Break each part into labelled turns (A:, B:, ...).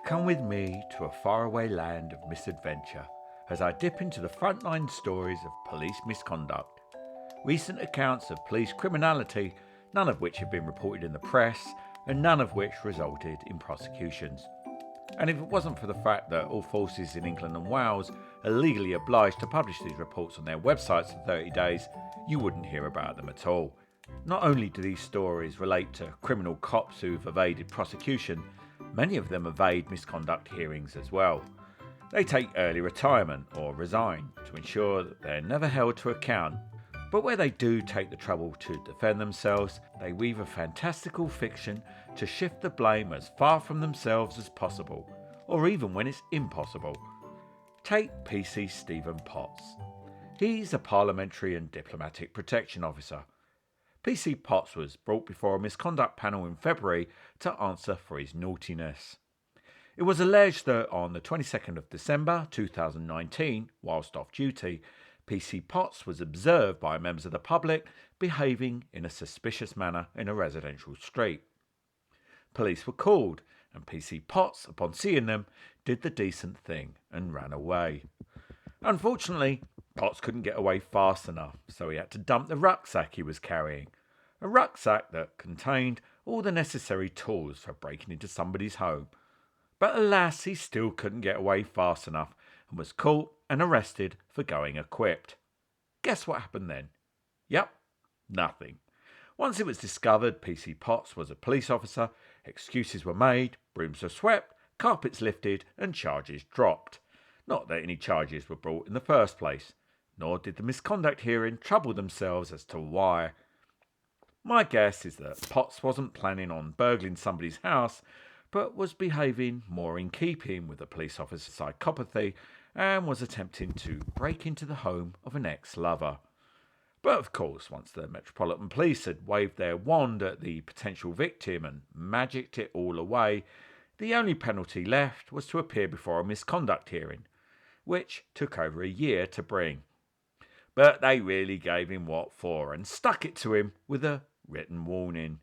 A: Come with me to a faraway land of misadventure as I dip into the frontline stories of police misconduct. Recent accounts of police criminality, none of which have been reported in the press, and none of which resulted in prosecutions. And if it wasn't for the fact that all forces in England and Wales are legally obliged to publish these reports on their websites for 30 days, you wouldn't hear about them at all. Not only do these stories relate to criminal cops who've evaded prosecution, many of them evade misconduct hearings as well. They take early retirement or resign to ensure that they're never held to account. But where they do take the trouble to defend themselves, they weave a fantastical fiction to shift the blame as far from themselves as possible, or even when it's impossible. Take PC Stephen Potts. He's a Parliamentary and Diplomatic Protection Officer. PC Potts was brought before a misconduct panel in February to answer for his naughtiness. It was alleged that on the 22nd of December 2019, whilst off duty, PC Potts was observed by members of the public behaving in a suspicious manner in a residential street. Police were called, and PC Potts, upon seeing them, did the decent thing and ran away. Unfortunately, Potts couldn't get away fast enough, so he had to dump the rucksack he was carrying. A rucksack that contained all the necessary tools for breaking into somebody's home. But alas, he still couldn't get away fast enough and was caught and arrested for going equipped. Guess what happened then? Yep, nothing. Once it was discovered PC Potts was a police officer, excuses were made, brooms were swept, carpets lifted and charges dropped. Not that any charges were brought in the first place, nor did the misconduct hearing trouble themselves as to why. My guess is that Potts wasn't planning on burgling somebody's house, but was behaving more in keeping with the police officer's psychopathy and was attempting to break into the home of an ex-lover. But of course, once the Metropolitan Police had waved their wand at the potential victim and magicked it all away, the only penalty left was to appear before a misconduct hearing, which took over a year to bring. But they really gave him what for and stuck it to him with a written warning.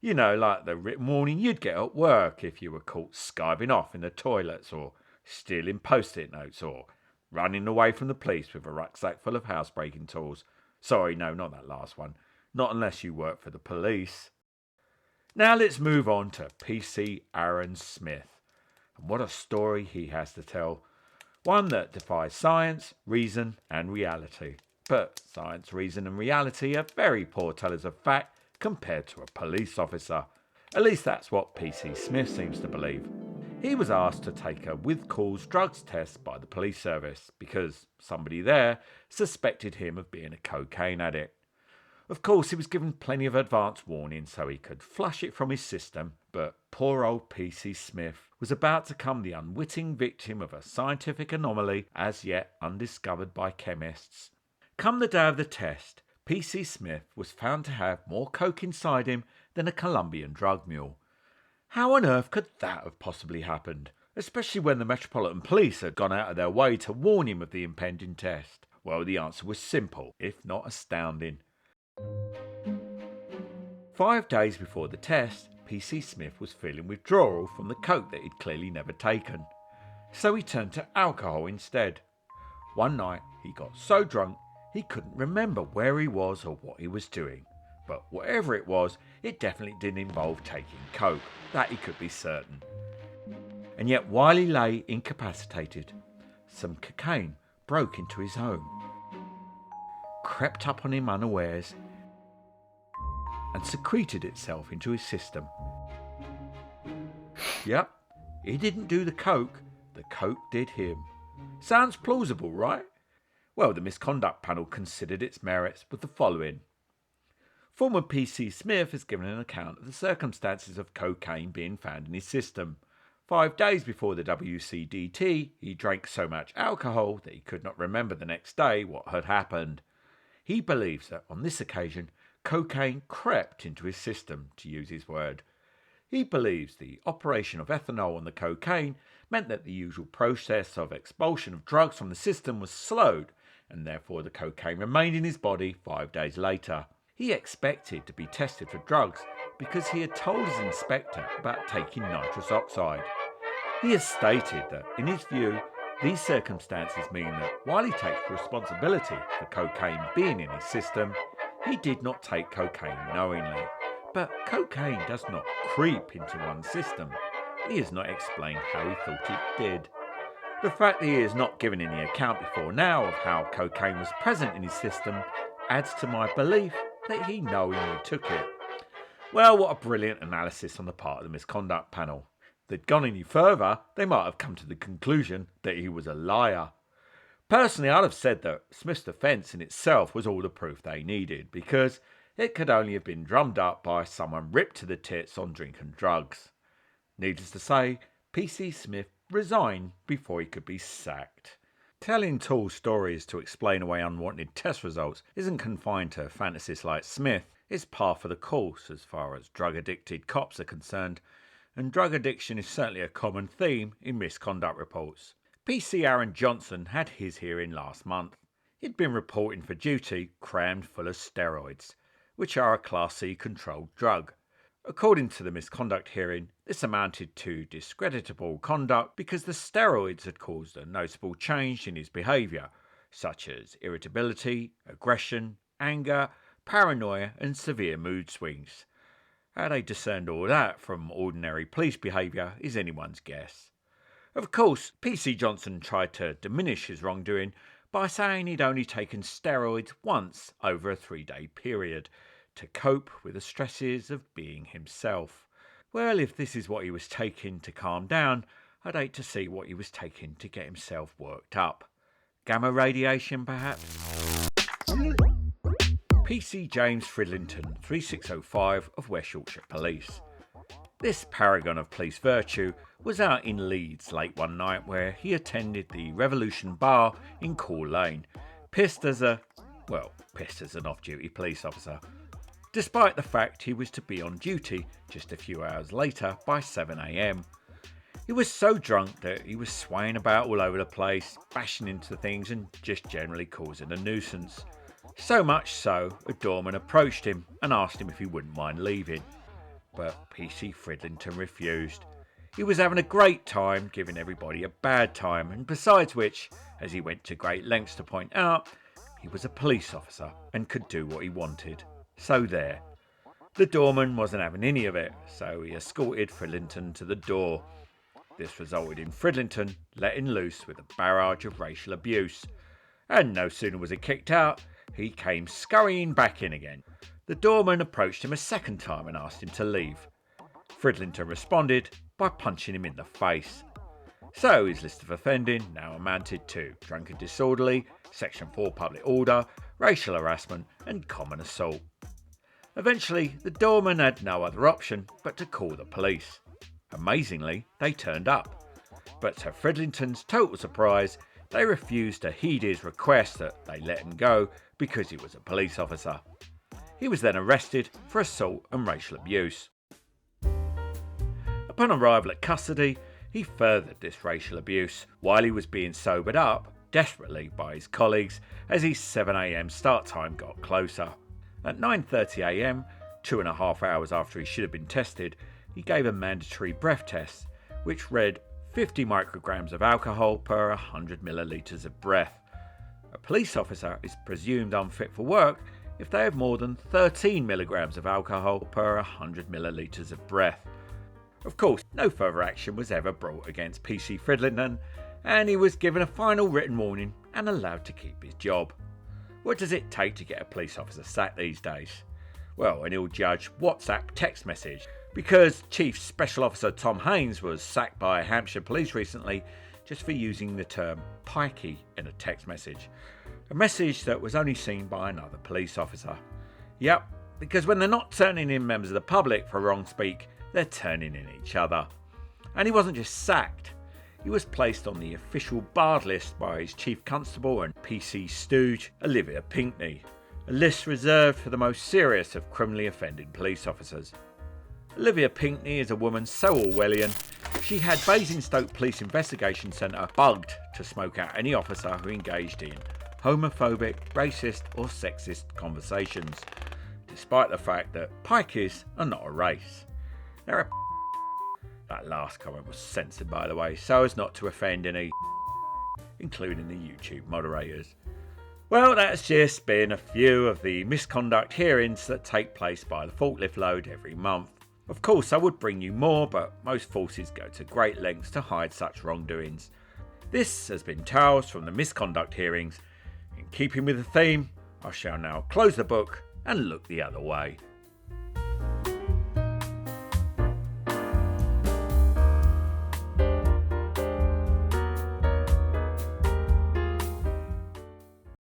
A: You know, like the written warning you'd get at work if you were caught skiving off in the toilets or stealing post-it notes or running away from the police with a rucksack full of housebreaking tools. Sorry, no, not that last one. Not unless you work for the police. Now let's move on to PC Aaron Smith. And what a story he has to tell. One that defies science, reason and reality. But science, reason and reality are very poor tellers of fact compared to a police officer. At least that's what PC Smith seems to believe. He was asked to take a with-cause drugs test by the police service because somebody there suspected him of being a cocaine addict. Of course, he was given plenty of advance warning so he could flush it from his system, but poor old PC Smith was about to become the unwitting victim of a scientific anomaly as yet undiscovered by chemists. Come the day of the test, PC Smith was found to have more coke inside him than a Colombian drug mule. How on earth could that have possibly happened, especially when the Metropolitan Police had gone out of their way to warn him of the impending test? Well, the answer was simple, if not astounding. 5 days before the test, PC Smith was feeling withdrawal from the coke that he'd clearly never taken. So he turned to alcohol instead. One night, he got so drunk he couldn't remember where he was or what he was doing. But whatever it was, it definitely didn't involve taking coke. That he could be certain. And yet while he lay incapacitated, some cocaine broke into his home, crept up on him unawares, and secreted itself into his system. Yep, he didn't do the coke did him. Sounds plausible, right? Well, the misconduct panel considered its merits with the following. Former PC Smith has given an account of the circumstances of cocaine being found in his system. 5 days before the WCDT, he drank so much alcohol that he could not remember the next day what had happened. He believes that on this occasion, cocaine crept into his system, to use his word. He believes the operation of ethanol on the cocaine meant that the usual process of expulsion of drugs from the system was slowed, and therefore the cocaine remained in his body 5 days later. He expected to be tested for drugs because he had told his inspector about taking nitrous oxide. He has stated that, in his view, these circumstances mean that while he takes responsibility for cocaine being in his system, he did not take cocaine knowingly. But cocaine does not creep into one's system, and he has not explained how he thought it did. The fact that he has not given any account before now of how cocaine was present in his system adds to my belief that he knowingly took it. Well, what a brilliant analysis on the part of the misconduct panel. If they'd gone any further, they might have come to the conclusion that he was a liar. Personally, I'd have said that Smith's defence in itself was all the proof they needed, because it could only have been drummed up by someone ripped to the tits on drink and drugs. Needless to say, PC Smith resigned before he could be sacked. Telling tall stories to explain away unwanted test results isn't confined to fantasists like Smith. It's par for the course as far as drug-addicted cops are concerned, and drug addiction is certainly a common theme in misconduct reports. PC Aaron Johnson had his hearing last month. He'd been reporting for duty crammed full of steroids, which are a Class C controlled drug. According to the misconduct hearing, this amounted to discreditable conduct because the steroids had caused a noticeable change in his behaviour, such as irritability, aggression, anger, paranoia and severe mood swings. How they discerned all that from ordinary police behaviour is anyone's guess. Of course, PC Johnson tried to diminish his wrongdoing by saying he'd only taken steroids once over a 3-day period to cope with the stresses of being himself. Well, if this is what he was taking to calm down, I'd hate to see what he was taking to get himself worked up. Gamma radiation, perhaps? PC James Fridlington, 3605 of West Yorkshire Police. This paragon of police virtue was out in Leeds late one night where he attended the Revolution Bar in Cool Lane, pissed as an off-duty police officer, despite the fact he was to be on duty just a few hours later by 7 a.m. He was so drunk that he was swaying about all over the place, bashing into things and just generally causing a nuisance. So much so, a doorman approached him and asked him if he wouldn't mind leaving. But PC Fridlington refused. He was having a great time, giving everybody a bad time, and besides which, as he went to great lengths to point out, he was a police officer and could do what he wanted. So there. The doorman wasn't having any of it, so he escorted Fridlington to the door. This resulted in Fridlington letting loose with a barrage of racial abuse. And no sooner was it kicked out, he came scurrying back in again. The doorman approached him a second time and asked him to leave. Fridlington responded by punching him in the face. So his list of offending now amounted to drunk and disorderly, Section 4 public order, racial harassment and common assault. Eventually, the doorman had no other option but to call the police. Amazingly, they turned up. But to Fridlington's total surprise, they refused to heed his request that they let him go because he was a police officer. He was then arrested for assault and racial abuse. Upon arrival at custody, he furthered this racial abuse while he was being sobered up desperately by his colleagues as his 7 a.m. start time got closer. At 9:30 a.m, 2.5 hours after he should have been tested, he gave a mandatory breath test, which read 50 micrograms of alcohol per 100 millilitres of breath. A police officer is presumed unfit for work if they have more than 13 milligrams of alcohol per 100 millilitres of breath. Of course, no further action was ever brought against PC Fridlington, and he was given a final written warning and allowed to keep his job. What does it take to get a police officer sacked these days? Well, an ill-judged WhatsApp text message, because Chief Special Officer Tom Haynes was sacked by Hampshire Police recently just for using the term pikey in a text message. A message that was only seen by another police officer. Yep, because when they're not turning in members of the public for wrong speak, they're turning in each other. And he wasn't just sacked. He was placed on the official barred list by his Chief Constable and PC stooge, Olivia Pinkney, a list reserved for the most serious of criminally offending police officers. Olivia Pinkney is a woman so Orwellian, she had Basingstoke Police Investigation Centre bugged to smoke out any officer who engaged in homophobic, racist or sexist conversations, despite the fact that pikeys are not a race. They're That last comment was censored, by the way, so as not to offend any, including the YouTube moderators. Well, that's just been a few of the misconduct hearings that take place by the forklift load every month. Of course, I would bring you more, but most forces go to great lengths to hide such wrongdoings. This has been Tales from the Misconduct Hearings. In keeping with the theme, I shall now close the book and look the other way.